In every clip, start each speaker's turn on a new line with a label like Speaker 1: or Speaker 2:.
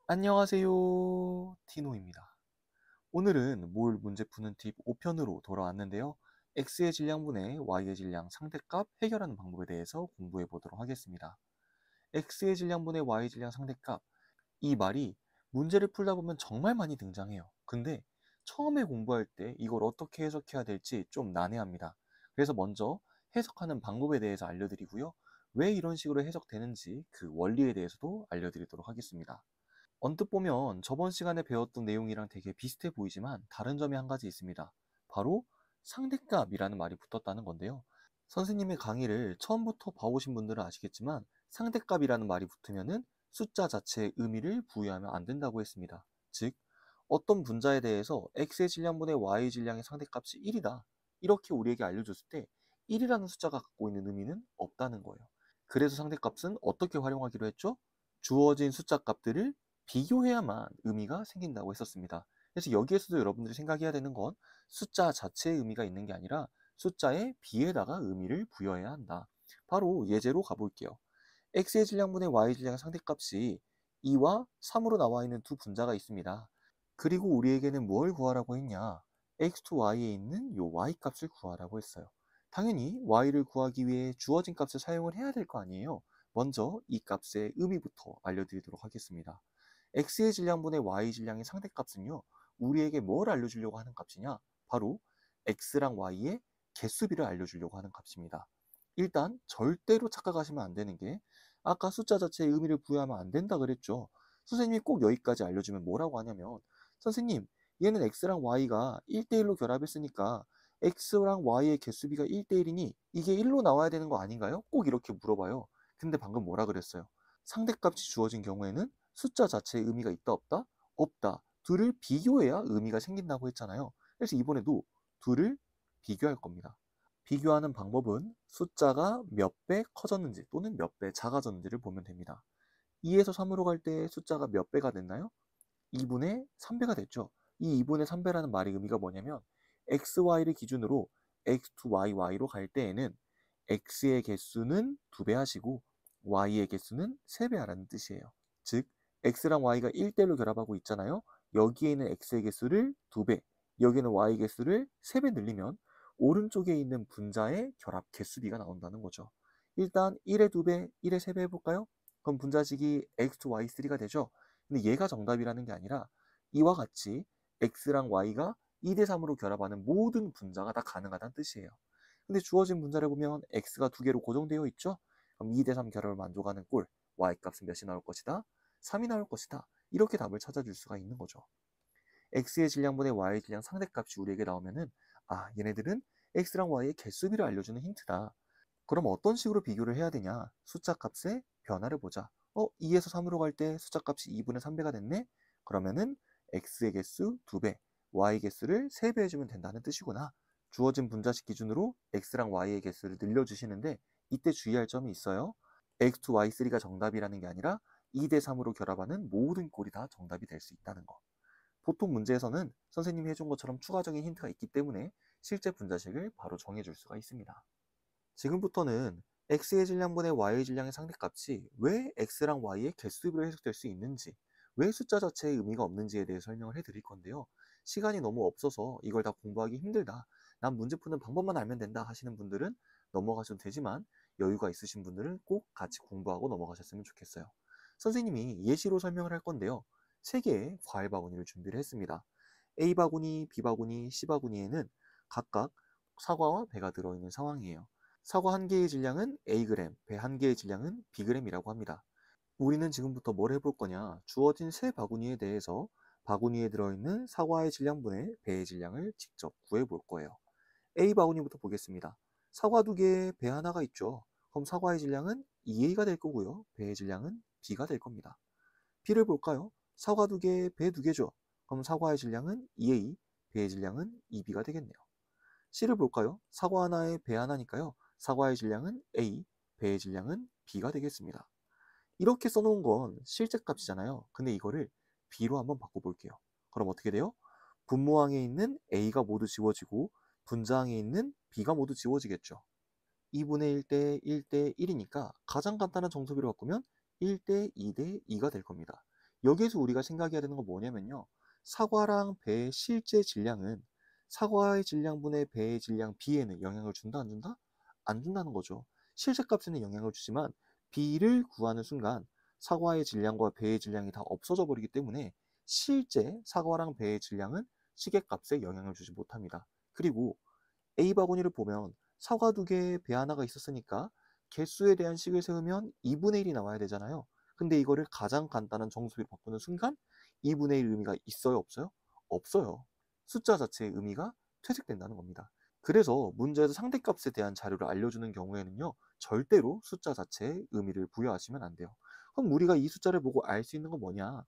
Speaker 1: 안녕하세요. 티노입니다. 오늘은 몰 문제 푸는 팁 5편으로 돌아왔는데요. x의 질량분의 y의 질량 상대값 해결하는 방법에 대해서 공부해 보도록 하겠습니다. x의 질량분의 y의 질량 상대값, 이 말이 문제를 풀다 보면 정말 많이 등장해요. 근데 처음에 공부할 때 이걸 어떻게 해석해야 될지 좀 난해합니다. 그래서 먼저 해석하는 방법에 대해서 알려드리고요. 왜 이런 식으로 해석되는지 그 원리에 대해서도 알려드리도록 하겠습니다. 언뜻 보면 저번 시간에 배웠던 내용이랑 되게 비슷해 보이지만 다른 점이 한 가지 있습니다. 바로 상대값이라는 말이 붙었다는 건데요. 선생님의 강의를 처음부터 봐오신 분들은 아시겠지만 상대값이라는 말이 붙으면은 숫자 자체의 의미를 부여하면 안 된다고 했습니다. 즉, 어떤 분자에 대해서 x의 질량분의 y의 질량의 상대값이 1이다. 이렇게 우리에게 알려줬을 때 1이라는 숫자가 갖고 있는 의미는 없다는 거예요. 그래서 상대값은 어떻게 활용하기로 했죠? 주어진 숫자 값들을 비교해야만 의미가 생긴다고 했었습니다. 그래서 여기에서도 여러분들이 생각해야 되는 건 숫자 자체의 의미가 있는 게 아니라 숫자의 비에다가 의미를 부여해야 한다. 바로 예제로 가볼게요. x의 질량분의 y의 질량의 상대값이 2와 3으로 나와 있는 두 분자가 있습니다. 그리고 우리에게는 뭘 구하라고 했냐? x to y에 있는 요 y 값을 구하라고 했어요. 당연히 y를 구하기 위해 주어진 값을 사용을 해야 될 거 아니에요. 먼저 이 값의 의미부터 알려드리도록 하겠습니다. x의 질량분의 y 질량의 상대값은요, 우리에게 뭘 알려주려고 하는 값이냐? 바로 x랑 y의 개수비를 알려주려고 하는 값입니다. 일단 절대로 착각하시면 안 되는 게 아까 숫자 자체에 의미를 부여하면 안 된다 그랬죠. 선생님이 꼭 여기까지 알려주면 뭐라고 하냐면, 선생님, 얘는 x랑 y가 1대1로 결합했으니까 x랑 y의 개수비가 1대1이니 이게 1로 나와야 되는 거 아닌가요? 꼭 이렇게 물어봐요. 근데 방금 뭐라 그랬어요? 상대값이 주어진 경우에는 숫자 자체에 의미가 있다 없다? 없다. 둘을 비교해야 의미가 생긴다고 했잖아요. 그래서 이번에도 둘을 비교할 겁니다. 비교하는 방법은 숫자가 몇 배 커졌는지 또는 몇 배 작아졌는지를 보면 됩니다. 2에서 3으로 갈 때 숫자가 몇 배가 됐나요? 2분의 3배가 됐죠. 이 2분의 3배라는 말의 의미가 뭐냐면 xy를 기준으로 x to y로 갈 때에는 x의 개수는 2배 하시고 y의 개수는 3배 하라는 뜻이에요. 즉 x랑 y가 1대1로 결합하고 있잖아요. 여기에 있는 x의 개수를 2배, 여기는 y의 개수를 3배 늘리면 오른쪽에 있는 분자의 결합 개수비가 나온다는 거죠. 일단 1의 2배, 1의 3배 해볼까요? 그럼 분자식이 x to y3가 되죠. 근데 얘가 정답이라는 게 아니라 이와 같이 x랑 y가 2대3으로 결합하는 모든 분자가 다 가능하다는 뜻이에요. 근데 주어진 분자를 보면 x가 두 개로 고정되어 있죠? 그럼 2대3 결합을 만족하는 꼴, y값은 몇이 나올 것이다? 3이 나올 것이다. 이렇게 답을 찾아줄 수가 있는 거죠. x의 질량분의 y의 질량 상대값이 우리에게 나오면은 얘네들은 x랑 y의 개수비를 알려주는 힌트다. 그럼 어떤 식으로 비교를 해야 되냐? 숫자 값의 변화를 보자. 2에서 3으로 갈 때 숫자 값이 2분의 3배가 됐네? 그러면은 x의 개수 2배, y 개수를 3배 해주면 된다는 뜻이구나. 주어진 분자식 기준으로 x랑 y의 개수를 늘려주시는데 이때 주의할 점이 있어요. x to y3가 정답이라는 게 아니라 2대 3으로 결합하는 모든 꼴이 다 정답이 될 수 있다는 거. 보통 문제에서는 선생님이 해준 것처럼 추가적인 힌트가 있기 때문에 실제 분자식을 바로 정해줄 수가 있습니다. 지금부터는 x의 질량분의 y의 질량의 상대값이 왜 x랑 y의 개수비로 해석될 수 있는지, 왜 숫자 자체의 의미가 없는지에 대해 설명을 해드릴 건데요. 시간이 너무 없어서 이걸 다 공부하기 힘들다, 난 문제 푸는 방법만 알면 된다 하시는 분들은 넘어가셔도 되지만 여유가 있으신 분들은 꼭 같이 공부하고 넘어가셨으면 좋겠어요. 선생님이 예시로 설명을 할 건데요. 3개의 과일 바구니를 준비를 했습니다. A 바구니, B 바구니, C 바구니에는 각각 사과와 배가 들어있는 상황이에요. 사과 한 개의 질량은 Ag, 배 한 개의 질량은 Bg이라고 합니다. 우리는 지금부터 뭘 해볼 거냐? 주어진 세 바구니에 대해서 바구니에 들어있는 사과의 질량분의 배의 질량을 직접 구해볼 거예요. A 바구니부터 보겠습니다. 사과 2개, 배 하나가 있죠. 그럼 사과의 질량은 2A가 될 거고요. 배의 질량은 B가 될 겁니다. B를 볼까요? 사과 2개, 배 2개죠. 그럼 사과의 질량은 2A, 배의 질량은 2B가 되겠네요. C를 볼까요? 사과 하나에 배 하나니까요. 사과의 질량은 A, 배의 질량은 B가 되겠습니다. 이렇게 써놓은 건 실제 값이잖아요. 근데 이거를 B로 한번 바꿔볼게요. 그럼 어떻게 돼요? 분모항에 있는 A가 모두 지워지고 분자항에 있는 B가 모두 지워지겠죠. 2분의 1대 1대 1이니까 가장 간단한 정수비로 바꾸면 1대 2대 2가 될 겁니다. 여기에서 우리가 생각해야 되는 건 뭐냐면요. 사과랑 배의 실제 질량은 사과의 질량분의 배의 질량 B에는 영향을 준다, 안 준다? 안 준다는 거죠. 실제 값에는 영향을 주지만 B를 구하는 순간 사과의 질량과 배의 질량이 다 없어져 버리기 때문에 실제 사과랑 배의 질량은 시계값에 영향을 주지 못합니다. 그리고 A 바구니를 보면 사과 2개, 배 하나가 있었으니까 개수에 대한 식을 세우면 2분의 1이 나와야 되잖아요. 근데 이거를 가장 간단한 정수비로 바꾸는 순간 2분의 1 의미가 있어요, 없어요? 없어요. 숫자 자체의 의미가 퇴색된다는 겁니다. 그래서 문제에서 상대값에 대한 자료를 알려주는 경우에는요, 절대로 숫자 자체의 의미를 부여하시면 안 돼요. 그럼 우리가 이 숫자를 보고 알 수 있는 건 뭐냐?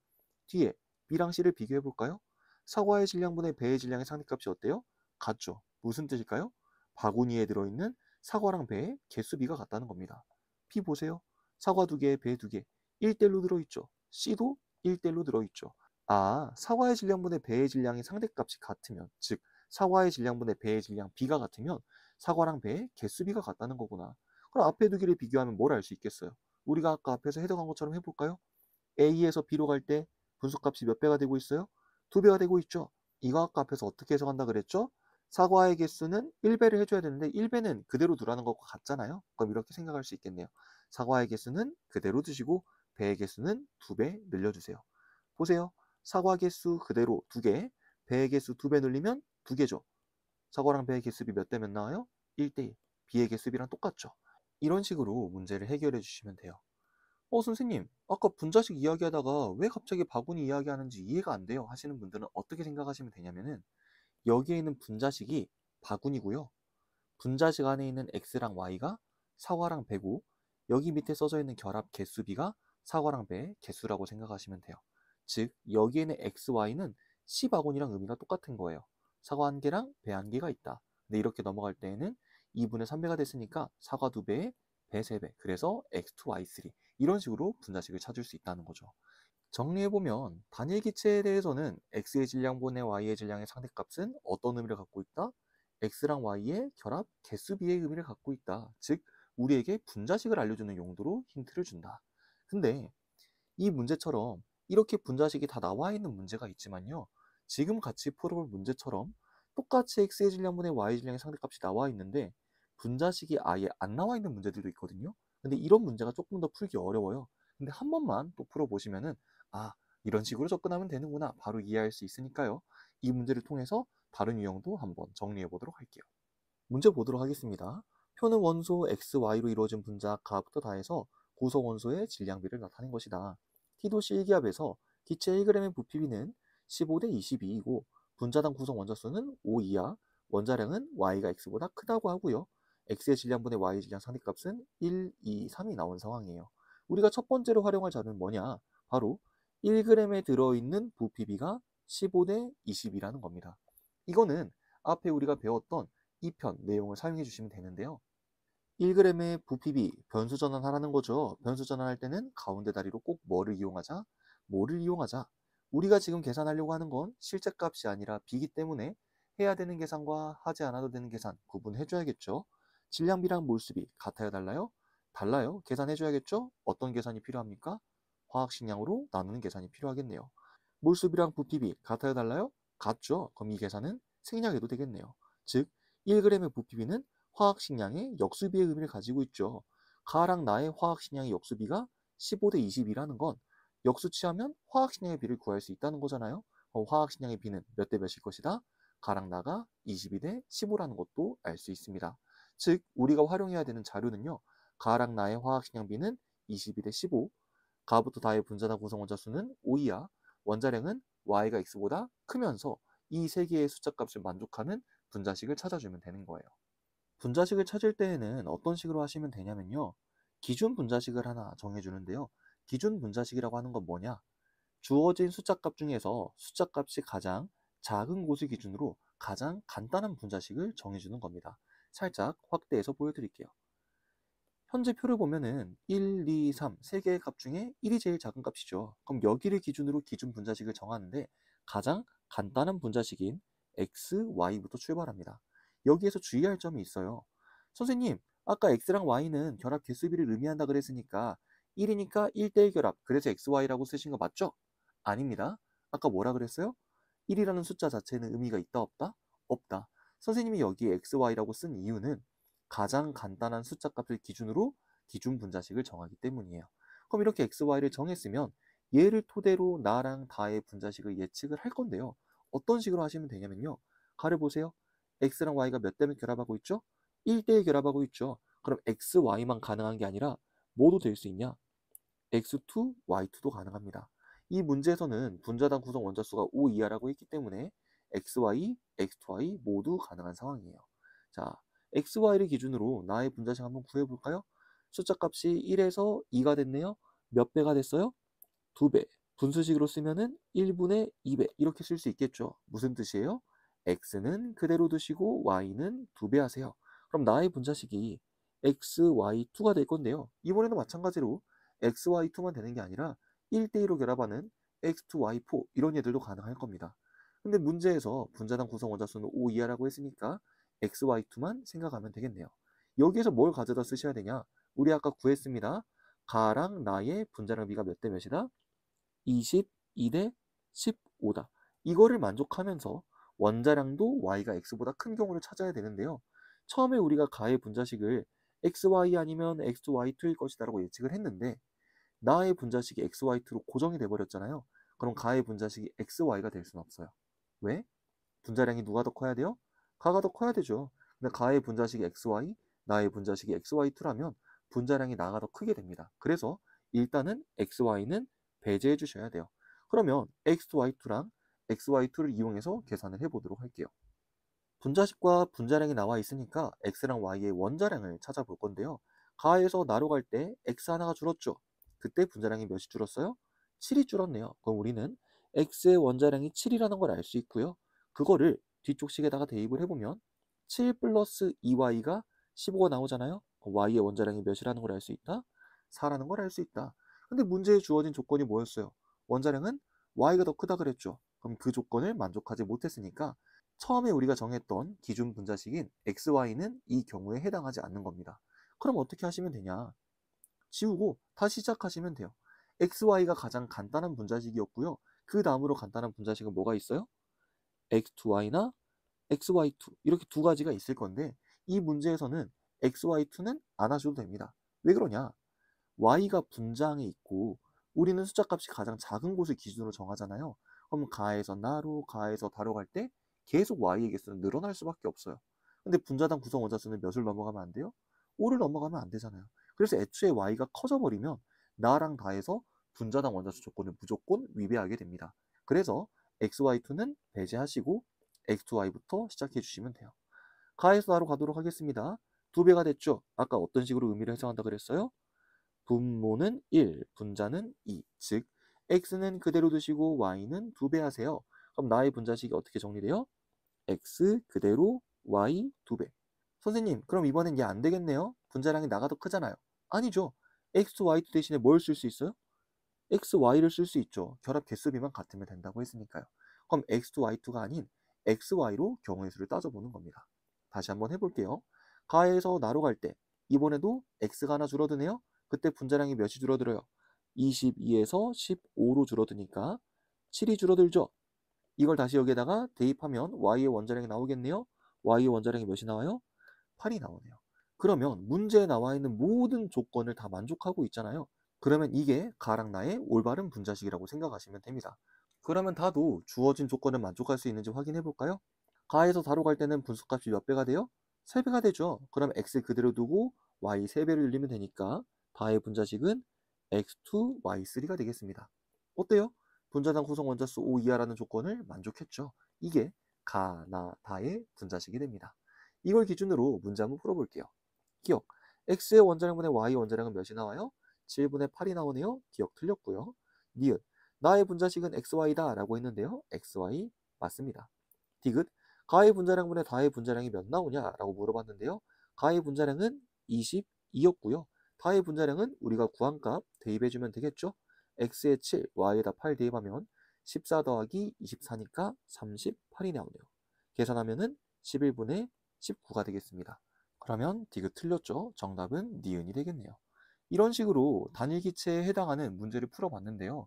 Speaker 1: 뒤에 B랑 C를 비교해 볼까요? 사과의 질량분의 배의 질량의 상대값이 어때요? 같죠. 무슨 뜻일까요? 바구니에 들어있는 사과랑 배의 개수비가 같다는 겁니다. P 보세요. 사과 2개, 배 2개. 1대1로 들어있죠. C도 1대1로 들어있죠. 아, 사과의 질량분의 배의 질량의 상대값이 같으면, 즉 사과의 질량분의 배의 질량 B가 같으면 사과랑 배의 개수비가 같다는 거구나. 그럼 앞에 2개를 비교하면 뭘 알 수 있겠어요? 우리가 아까 앞에서 해석한 것처럼 해볼까요? A에서 B로 갈 때 분수값이 몇 배가 되고 있어요? 2배가 되고 있죠. 이거 아까 앞에서 어떻게 해석한다 그랬죠? 사과의 개수는 1배를 해줘야 되는데 1배는 그대로 두라는 것과 같잖아요. 그럼 이렇게 생각할 수 있겠네요. 사과의 개수는 그대로 두시고 배의 개수는 2배 늘려주세요. 보세요. 사과 개수 그대로 2개, 배의 개수 2배 늘리면 2개죠. 사과랑 배의 개수비 몇 대 몇 나와요? 1대1. B의 개수비랑 똑같죠. 이런 식으로 문제를 해결해 주시면 돼요. 선생님, 아까 분자식 이야기하다가 왜 갑자기 바구니 이야기하는지 이해가 안 돼요 하시는 분들은 어떻게 생각하시면 되냐면은 여기에 있는 분자식이 바구니고요. 분자식 안에 있는 x랑 y가 사과랑 배고 여기 밑에 써져 있는 결합 개수비가 사과랑 배의 개수라고 생각하시면 돼요. 즉 여기에 있는 x, y는 C 바구니랑 의미가 똑같은 거예요. 사과 한 개랑 배 한 개가 있다. 근데 이렇게 넘어갈 때에는 2분의 3배가 됐으니까 사과 2배에 배 3배. 그래서 x2, y3 이런 식으로 분자식을 찾을 수 있다는 거죠. 정리해보면 단일 기체에 대해서는 x의 질량분의 y의 질량의 상대값은 어떤 의미를 갖고 있다? x랑 y의 결합 개수비의 의미를 갖고 있다. 즉 우리에게 분자식을 알려주는 용도로 힌트를 준다. 근데 이 문제처럼 이렇게 분자식이 다 나와 있는 문제가 있지만요. 지금 같이 풀어볼 문제처럼 똑같이 x의 질량분의 y의 질량의 상대값이 나와 있는데 분자식이 아예 안 나와 있는 문제들도 있거든요. 근데 이런 문제가 조금 더 풀기 어려워요. 근데 한 번만 또 풀어보시면은 아, 이런 식으로 접근하면 되는구나 바로 이해할 수 있으니까요. 이 문제를 통해서 다른 유형도 한번 정리해 보도록 할게요. 문제 보도록 하겠습니다. 표는 원소 x, y로 이루어진 분자 가부터 다해서 구성 원소의 질량비를 나타낸 것이다. T도 C기압에서 기체 1g의 부피비는 15대 22이고 분자당 구성 원자수는 5 이하, 원자량은 y가 x보다 크다고 하고요. x의 질량분의 y의 질량 상대값은 1, 2, 3이 나온 상황이에요. 우리가 첫 번째로 활용할 자료는 뭐냐? 바로 1g에 들어있는 부피비가 15대 20이라는 겁니다. 이거는 앞에 우리가 배웠던 2편 내용을 사용해 주시면 되는데요. 1g의 부피비 변수 전환하라는 거죠. 변수 전환할 때는 가운데 다리로 꼭 뭐를 이용하자? 뭐를 이용하자? 우리가 지금 계산하려고 하는 건 실제 값이 아니라 비기 때문에 해야 되는 계산과 하지 않아도 되는 계산 구분해 줘야겠죠. 질량비랑 몰수비 같아요, 달라요? 달라요. 계산해 줘야겠죠? 어떤 계산이 필요합니까? 화학식량으로 나누는 계산이 필요하겠네요. 몰수비랑 부피비 같아요, 달라요? 같죠. 그럼 이 계산은 생략해도 되겠네요. 즉 1g의 부피비는 화학식량의 역수비의 의미를 가지고 있죠. 가랑 나의 화학식량의 역수비가 15대 20이라는 건 역수 취하면 화학식량의 비를 구할 수 있다는 거잖아요. 화학식량의 비는 몇 대 몇일 것이다? 가랑 나가 22대 15라는 것도 알 수 있습니다. 즉 우리가 활용해야 되는 자료는요. 가랑 나의 화학식량 비는 22대 15, 가부터 다의 분자당 구성 원자 수는 5이하, 원자량은 y가 x보다 크면서 이 세 개의 숫자 값을 만족하는 분자식을 찾아주면 되는 거예요. 분자식을 찾을 때에는 어떤 식으로 하시면 되냐면요. 기준 분자식을 하나 정해주는데요. 기준 분자식이라고 하는 건 뭐냐? 주어진 숫자값 중에서 숫자값이 가장 작은 곳을 기준으로 가장 간단한 분자식을 정해주는 겁니다. 살짝 확대해서 보여드릴게요. 현재 표를 보면은 1, 2, 3, 세 개의 값 중에 1이 제일 작은 값이죠. 그럼 여기를 기준으로 기준 분자식을 정하는데 가장 간단한 분자식인 x, y부터 출발합니다. 여기에서 주의할 점이 있어요. 선생님, 아까 x랑 y는 결합 개수비를 의미한다 그랬으니까 1이니까 1대1 결합, 그래서 xy라고 쓰신 거 맞죠? 아닙니다. 아까 뭐라 그랬어요? 1이라는 숫자 자체는 의미가 있다 없다? 없다. 선생님이 여기에 xy라고 쓴 이유는 가장 간단한 숫자 값을 기준으로 기준 분자식을 정하기 때문이에요. 그럼 이렇게 xy를 정했으면 얘를 토대로 나랑 다의 분자식을 예측을 할 건데요. 어떤 식으로 하시면 되냐면요. 가를 보세요. x랑 y가 몇 대 몇 결합하고 있죠? 1대1 결합하고 있죠. 그럼 x, y만 가능한 게 아니라 뭐도 될 수 있냐? x2, y2도 가능합니다. 이 문제에서는 분자당 구성 원자수가 5 이하라고 했기 때문에 xy, x2y 모두 가능한 상황이에요. 자, xy를 기준으로 나의 분자식 한번 구해볼까요? 숫자 값이 1에서 2가 됐네요. 몇 배가 됐어요? 2배. 분수식으로 쓰면은 1분의 2배 이렇게 쓸 수 있겠죠. 무슨 뜻이에요? x는 그대로 두시고 y는 2배 하세요. 그럼 나의 분자식이 xy2가 될 건데요. 이번에도 마찬가지로 xy2만 되는 게 아니라 1대1로 결합하는 x2y4 이런 얘들도 가능할 겁니다. 근데 문제에서 분자당 구성 원자수는 5 이하라고 했으니까 xy2만 생각하면 되겠네요. 여기에서 뭘 가져다 쓰셔야 되냐? 우리 아까 구했습니다. 가랑 나의 분자량 비가 몇 대 몇이다? 22대 15다. 이거를 만족하면서 원자량도 y가 x보다 큰 경우를 찾아야 되는데요. 처음에 우리가 가의 분자식을 xy 아니면 xy2일 것이다 라고 예측을 했는데 나의 분자식이 xy2로 고정이 돼버렸잖아요. 그럼 가의 분자식이 xy가 될 수는 없어요. 왜? 분자량이 누가 더 커야 돼요? 가가 더 커야 되죠. 근데 가의 분자식이 xy, 나의 분자식이 xy2라면 분자량이 나가 더 크게 됩니다. 그래서 일단은 xy는 배제해 주셔야 돼요. 그러면 x2y2랑 xy2를 이용해서 계산을 해보도록 할게요. 분자식과 분자량이 나와 있으니까 x랑 y의 원자량을 찾아볼 건데요. 가에서 나로 갈 때 x 하나가 줄었죠. 그때 분자량이 몇이 줄었어요? 7이 줄었네요. 그럼 우리는 x의 원자량이 7이라는 걸 알 수 있고요. 그거를 뒤쪽 식에다가 대입을 해보면 7 플러스 2y가 15가 나오잖아요. 그럼 y의 원자량이 몇이라는 걸 알 수 있다? 4라는 걸 알 수 있다. 근데 문제에 주어진 조건이 뭐였어요? 원자량은 y가 더 크다 그랬죠. 그럼 그 조건을 만족하지 못했으니까 처음에 우리가 정했던 기준 분자식인 xy는 이 경우에 해당하지 않는 겁니다. 그럼 어떻게 하시면 되냐? 지우고 다시 시작하시면 돼요. xy가 가장 간단한 분자식이었고요. 그 다음으로 간단한 분자식은 뭐가 있어요? x2y나 xy2 이렇게 두 가지가 있을 건데 이 문제에서는 xy2는 안 하셔도 됩니다. 왜 그러냐? y가 분자항에 있고 우리는 숫자 값이 가장 작은 곳을 기준으로 정하잖아요. 그럼 가에서 나로, 가에서 다로 갈 때 계속 y의 개수는 늘어날 수밖에 없어요. 근데 분자당 구성 원자수는 몇을 넘어가면 안 돼요? 5를 넘어가면 안 되잖아요. 그래서 애초에 y가 커져 버리면 나랑 다에서 분자당 원자수 조건을 무조건 위배하게 됩니다. 그래서 xy2는 배제하시고 x2y부터 시작해 주시면 돼요. 가에서 나로 가도록 하겠습니다. 2배가 됐죠? 아까 어떤 식으로 의미를 해석한다 그랬어요? 분모는 1, 분자는 2. 즉, x는 그대로 두시고 y는 2배 하세요. 그럼 나의 분자식이 어떻게 정리돼요? x 그대로 y 2배. 선생님, 그럼 이번엔 얘 안 되겠네요? 분자량이 나가 더 크잖아요. 아니죠. x, y2 대신에 뭘 쓸 수 있어요? x, y를 쓸 수 있죠. 결합 개수비만 같으면 된다고 했으니까요. 그럼 x, y2가 아닌 x, y로 경우의 수를 따져보는 겁니다. 다시 한번 해볼게요. 가에서 나로 갈 때 이번에도 x가 하나 줄어드네요. 그때 분자량이 몇이 줄어들어요? 22에서 15로 줄어드니까 7이 줄어들죠. 이걸 다시 여기에다가 대입하면 y의 원자량이 나오겠네요. y의 원자량이 몇이 나와요? 8이 나오네요. 그러면 문제에 나와 있는 모든 조건을 다 만족하고 있잖아요. 그러면 이게 가랑 나의 올바른 분자식이라고 생각하시면 됩니다. 그러면 다도 주어진 조건을 만족할 수 있는지 확인해 볼까요? 가에서 다로 갈 때는 분수값이 몇 배가 돼요? 3배가 되죠. 그럼 x 그대로 두고 y 3배를 늘리면 되니까 다의 분자식은 x2, y3가 되겠습니다. 어때요? 분자당 구성 원자수 5 이하라는 조건을 만족했죠. 이게 가, 나, 다의 분자식이 됩니다. 이걸 기준으로 문제 한번 풀어볼게요. 기억, x의 원자량분의 y의 원자량은 몇이 나와요? 7분의 8이 나오네요. 기억 틀렸고요. 니은, 나의 분자식은 xy다 라고 했는데요. xy 맞습니다. 디귿, 가의 분자량분의 다의 분자량이 몇 나오냐 라고 물어봤는데요. 가의 분자량은 22였고요. 다의 분자량은 우리가 구한 값 대입해주면 되겠죠. x에 7, y에다 8 대입하면 14 더하기 24니까 38이 나오네요. 계산하면은 11분의 19가 되겠습니다. 그러면 디귿 틀렸죠? 정답은 니은이 되겠네요. 이런 식으로 단일기체에 해당하는 문제를 풀어봤는데요.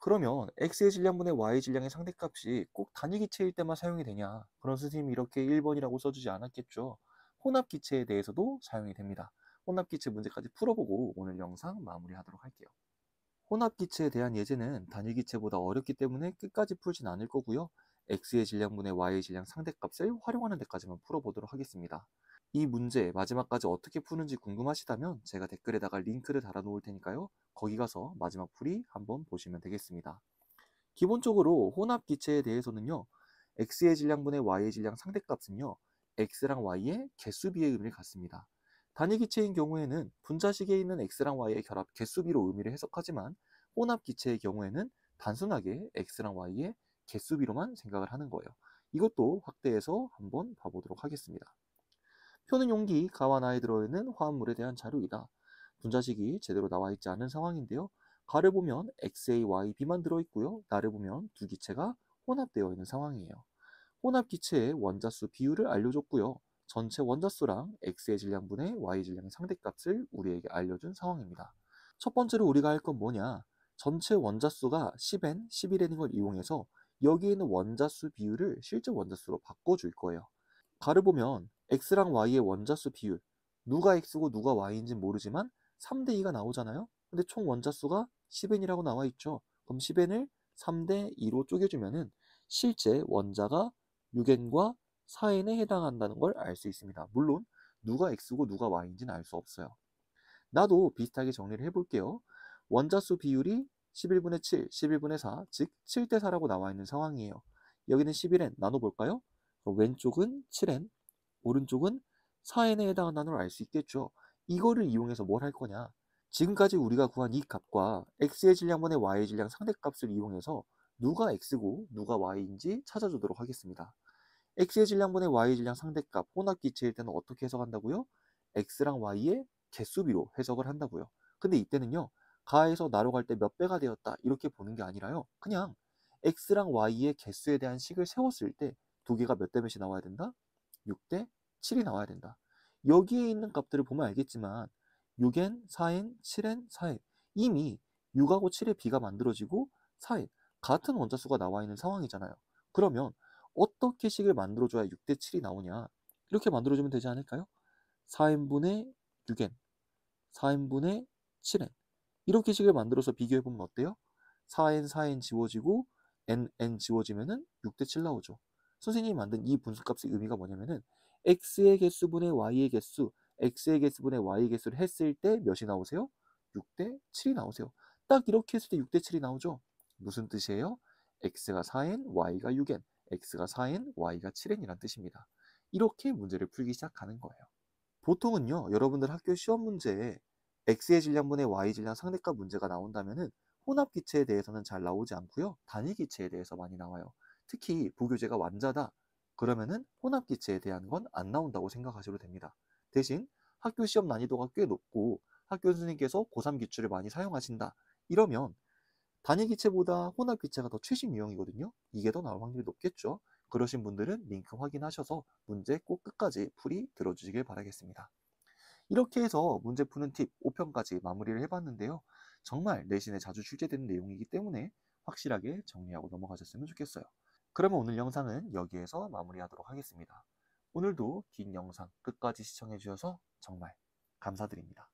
Speaker 1: 그러면 x의 질량분의 y의 질량의 상대값이 꼭 단위기체일 때만 사용이 되냐? 그럼 선생님이 이렇게 1번이라고 써주지 않았겠죠. 혼합기체에 대해서도 사용이 됩니다. 혼합기체 문제까지 풀어보고 오늘 영상 마무리하도록 할게요. 혼합기체에 대한 예제는 단위기체보다 어렵기 때문에 끝까지 풀진 않을 거고요. x의 질량분의 y의 질량 상대값을 활용하는 데까지만 풀어보도록 하겠습니다. 이 문제 마지막까지 어떻게 푸는지 궁금하시다면 제가 댓글에다가 링크를 달아 놓을 테니까요. 거기 가서 마지막 풀이 한번 보시면 되겠습니다. 기본적으로 혼합기체에 대해서는요. x의 질량분의 y의 질량 상대값은요. x랑 y의 개수비의 의미를 갖습니다. 단위기체인 경우에는 분자식에 있는 x랑 y의 결합 개수비로 의미를 해석하지만 혼합기체의 경우에는 단순하게 x랑 y의 개수비로만 생각을 하는 거예요. 이것도 확대해서 한번 봐보도록 하겠습니다. 표는 용기, 가와 나에 들어있는 화합물에 대한 자료이다. 분자식이 제대로 나와 있지 않은 상황인데요. 가를 보면 XA, Y, B만 들어있고요. 나를 보면 두 기체가 혼합되어 있는 상황이에요. 혼합 기체의 원자수 비율을 알려줬고요. 전체 원자수랑 X의 질량분의 Y 질량의 상대값을 우리에게 알려준 상황입니다. 첫 번째로 우리가 할 건 뭐냐? 전체 원자수가 10N, 11N인 걸 이용해서 여기에 있는 원자수 비율을 실제 원자수로 바꿔줄 거예요. 가를 보면 x랑 y의 원자수 비율, 누가 x고 누가 y인지 모르지만 3대 2가 나오잖아요. 근데 총 원자수가 10n이라고 나와 있죠. 그럼 10n을 3대 2로 쪼개주면은 실제 원자가 6n과 4n에 해당한다는 걸 알 수 있습니다. 물론 누가 x고 누가 y인지는 알 수 없어요. 나도 비슷하게 정리를 해볼게요. 원자수 비율이 11분의 7, 11분의 4, 즉 7대 4라고 나와 있는 상황이에요. 여기는 11n 나눠볼까요? 왼쪽은 7n, 오른쪽은 4n에 해당한다는 걸 알 수 있겠죠. 이거를 이용해서 뭘 할 거냐? 지금까지 우리가 구한 이 값과 x의 질량분의 y의 질량 상대값을 이용해서 누가 x고 누가 y인지 찾아주도록 하겠습니다. x의 질량분의 y의 질량 상대값 혼합기체일 때는 어떻게 해석한다고요? x랑 y의 개수비로 해석을 한다고요. 근데 이때는요. 가에서 나로 갈 때 몇 배가 되었다 이렇게 보는 게 아니라요. 그냥 x랑 y의 개수에 대한 식을 세웠을 때 두 개가 몇 대 몇이 나와야 된다? 6대 7이 나와야 된다. 여기에 있는 값들을 보면 알겠지만 6n, 4n, 7n, 4n 이미 6하고 7의 비가 만들어지고 4n 같은 원자수가 나와 있는 상황이잖아요. 그러면 어떻게 식을 만들어줘야 6대 7이 나오냐? 이렇게 만들어주면 되지 않을까요? 4n분의 6n, 4n분의 7n 이렇게 식을 만들어서 비교해보면 어때요? 4n, 4n 지워지고 n 지워지면은 6대 7 나오죠. 선생님이 만든 이 분수값의 의미가 뭐냐면은 x의 개수분의 y의 개수, x의 개수분의 y의 개수를 했을 때 몇이 나오세요? 6대 7이 나오세요. 딱 이렇게 했을 때 6대 7이 나오죠. 무슨 뜻이에요? x가 4n, y가 6n, x가 4n, y가 7n이란 뜻입니다. 이렇게 문제를 풀기 시작하는 거예요. 보통은요, 여러분들 학교 시험 문제에 x의 질량분의 y 질량 상대값 문제가 나온다면은 혼합기체에 대해서는 잘 나오지 않고요. 단위기체에 대해서 많이 나와요. 특히 부교재가 완자다. 그러면은 혼합기체에 대한 건 안 나온다고 생각하셔도 됩니다. 대신 학교 시험 난이도가 꽤 높고 학교 선생님께서 고3 기출을 많이 사용하신다. 이러면 단위기체보다 혼합기체가 더 최신 유형이거든요. 이게 더 나올 확률이 높겠죠. 그러신 분들은 링크 확인하셔서 문제 꼭 끝까지 풀이 들어주시길 바라겠습니다. 이렇게 해서 문제 푸는 팁 5편까지 마무리를 해봤는데요. 정말 내신에 자주 출제되는 내용이기 때문에 확실하게 정리하고 넘어가셨으면 좋겠어요. 그러면 오늘 영상은 여기에서 마무리하도록 하겠습니다. 오늘도 긴 영상 끝까지 시청해주셔서 정말 감사드립니다.